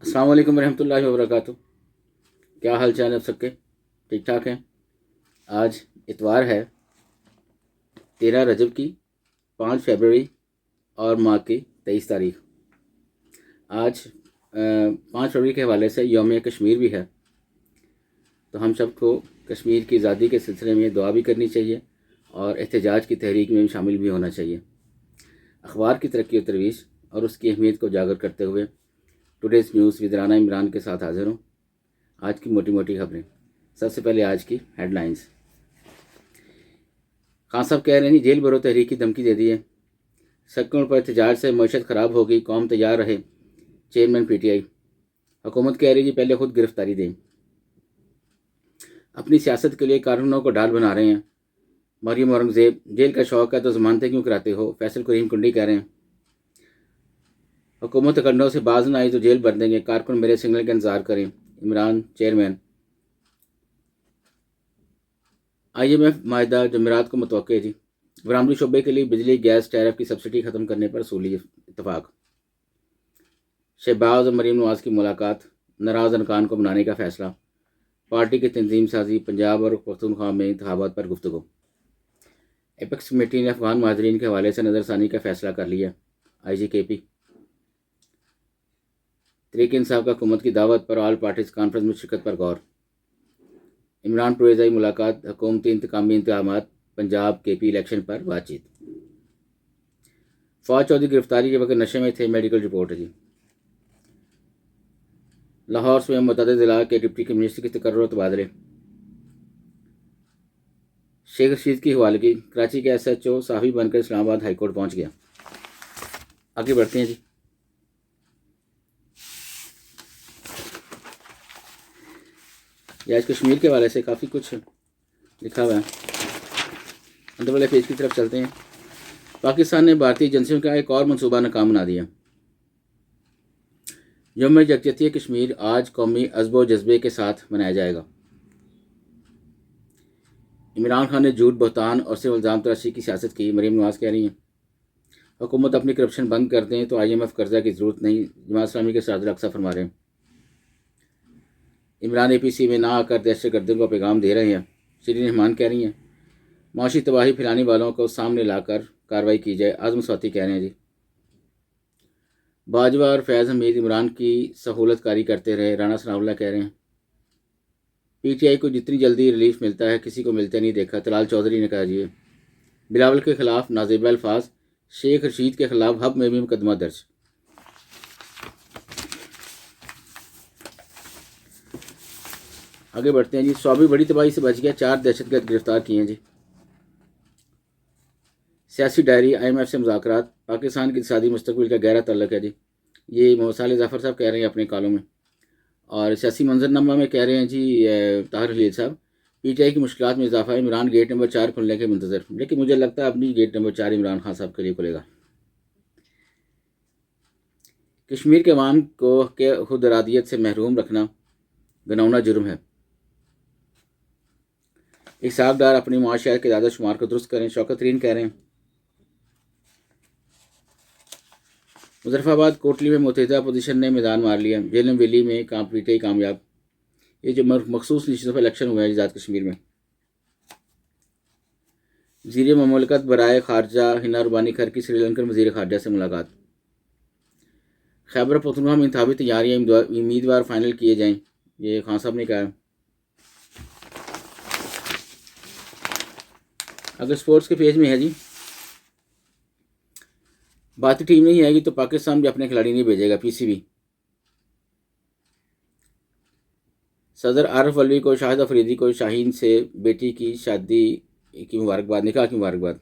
अस्सलाम वालेकुम रहमतुल्लाहि व बरकातुहू। क्या हाल चाल है आप सबके? ठीक ठाक हैं। आज इतवार है, 13 रजब की, 5 फरवरी और माह की 23 तारीख। आज 5 फरवरी के हवाले से यौम कश्मीर भी है, तो हम सबको कश्मीर की आज़ादी के सिलसिले में दुआ भी करनी चाहिए और एहतजाज की तहरीक में भी शामिल भी होना चाहिए। अखबार की तरक्की और तरवीज और उसकी अहमियत को उजागर करते हुए today's news with Rana Imran के साथ हाजिर हूँ। आज की मोटी मोटी खबरें। सबसे पहले आज की हेडलाइंस। खान साहब कह रहे हैं जेल भरो तहरीक की धमकी दे दी है। सड़कों पर एहतजाज से मईशत ख़राब होगी, कौम तैयार रहे, चेयरमैन पीटीआई। हुकूमत कह रही है पहले खुद गिरफ्तारी दें। अपनी सियासत के लिए कानूनों को ढाल बना रहे हैं। मरियम औरंगजेब, जेल का शौक है तो जमानतें क्यों कराते हो? फैसल करीम कुंडी कह रहे हैं हुकूमत कंडों से बाज न आई तो जेल भर देंगे, कारकुन मेरे सिग्नल का इंतजार करें। इमरान चेयरमैन। IMF माहिदा जमेरात को मुतवक्के जी। बरामदी शोबे के लिए बिजली गैस टैरिफ की सब्सिडी खत्म करने पर असूली इतफाक। शहबाज और मरीम नवाज की मुलाकात, नाराज अरकान को मनाने का फैसला। पार्टी की तंजीम साजी, पंजाब और पख्तूनख्वा में इंतखाबात पर गुफ्तगू। एपेक्स कमेटी ने अफगान महाजरीन के हवाले से नज़रसानी का फैसला कर लिया। IGKP। तहरीक इंसाफ का हुकूमत की दावत पर ऑल पार्टीज कॉन्फ्रेंस में शिरकत पर गौर। इमरान परवेज़ मुलाकात, हुकूमती इंतकामी इंतजामात, पंजाब KP इलेक्शन पर बातचीत। फौज चौधरी गिरफ्तारी के वक्त नशे में थे, मेडिकल रिपोर्ट है जी। लाहौर से मुतअद्दिद ज़िला के डिप्टी कमिश्नर की तकर्रुर और तबादले। शेख रशीद की हवालगी, कराची के SHO साफ़ी बनकर इस्लामाबाद हाईकोर्ट पहुंच गया। आगे बढ़ते हैं जी। आज कश्मीर के हवाले से काफ़ी कुछ लिखा हुआ है। अंदर वाले पेज की तरफ चलते हैं। पाकिस्तान ने भारतीय एजेंसियों का एक और मनसूबा नाकाम बना दिया। यौम यकजहती कश्मीर आज कौमी अज़्बो जज्बे के साथ मनाया जाएगा। इमरान खान ने झूठ, बहतान और सिर्फ इल्ज़ाम तराशी की सियासत की, मरीम नवाज कह रही हैं। हुकूमत अपनी करप्शन बंद कर दें तो IMF कर्जा की ज़रूरत नहीं, जमात इस्लामी के सदर अक्सा फरमा रहे हैं। इमरान APC में ना आकर दहशतगर्दों को पैगाम दे रहे हैं। शिरीन रहमान कह रही हैं माशी तबाही फैलाने वालों को सामने लाकर कार्रवाई की जाए। आज़म स्वाति कह रहे हैं जी। बाजवा और फैज़ हमीद इमरान की सहूलतकारी करते रहे, राना सनाउल्लाह कह रहे हैं। PTI को जितनी जल्दी रिलीफ मिलता है किसी को मिलते नहीं देखा, तलाल चौधरी ने कहा जी। बिलावल के खिलाफ नाजेबा अल्फाज, शेख रशीद के खिलाफ हब में भी मुकदमा दर्ज। आगे बढ़ते हैं जी। स्वाबी बड़ी तबाही से बच गया, 4 दहशतगर्द गिरफ्तार किए हैं जी। सियासी डायरी, IMF से मुज़ाकरात, पाकिस्तान की इक़्तिसादी मुस्तक़बिल का गहरा तल्लुक़ है जी। ये मोहम्मद जाफ़र साहब कह रहे हैं अपने कॉलम में। और सियासी मंजरनामा में कह रहे हैं जी ताहिर खलील साहब, PTI की मुश्किलात में इजाफा, इमरान गेट नंबर 4 खुलने के मुंतज़र। लेकिन मुझे लगता है अपनी गेट नंबर 4 इमरान खान साहब के लिए खुलेगा। कश्मीर के अवाम को के खुद इरादियत से महरूम रखना घिनौना जुर्म है। हिसाबदार अपनी मुआशियात के दादा शुमार को दुरुस्त करें, शौकत तरीन कह रहे हैं। मुजफ्फराबाद कोटली में मुतहिदा अपोजिशन ने मैदान मार लिया, झेलम वैली में PTI कामयाब। ये जो मखसूस नशस्तों पर इलेक्शन हुआ है आज़ाद कश्मीर में। वज़ीर ममलकत बराए खारजा हिना रुबानी खर की श्रीलंकन वज़ीर खारजा से मुलाकात। खैबर पख्तूनख्वा में इंतखाबी तैयारियां, उम्मीदवार फाइनल किए जाएं, ये खान साहब ने कहा। अगर स्पोर्ट्स के पेज में है जी, भारतीय टीम नहीं आएगी तो पाकिस्तान भी अपने खिलाड़ी नहीं भेजेगा, PCB। सदर आरिफ अलवी को शाहिद अफरीदी को शाहीन से बेटी की शादी की मुबारकबाद, निकाह की मुबारकबाद।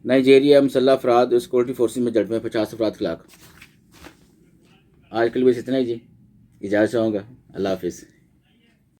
नाइजीरिया मुसल्लह अफराद सिक्योरिटी फोर्सेस में झड़प में 50 अफराद खिलाफ। आज के लिए बस इतना ही जी, इजाज़त चाहूँगा। अल्लाह हाफिज़।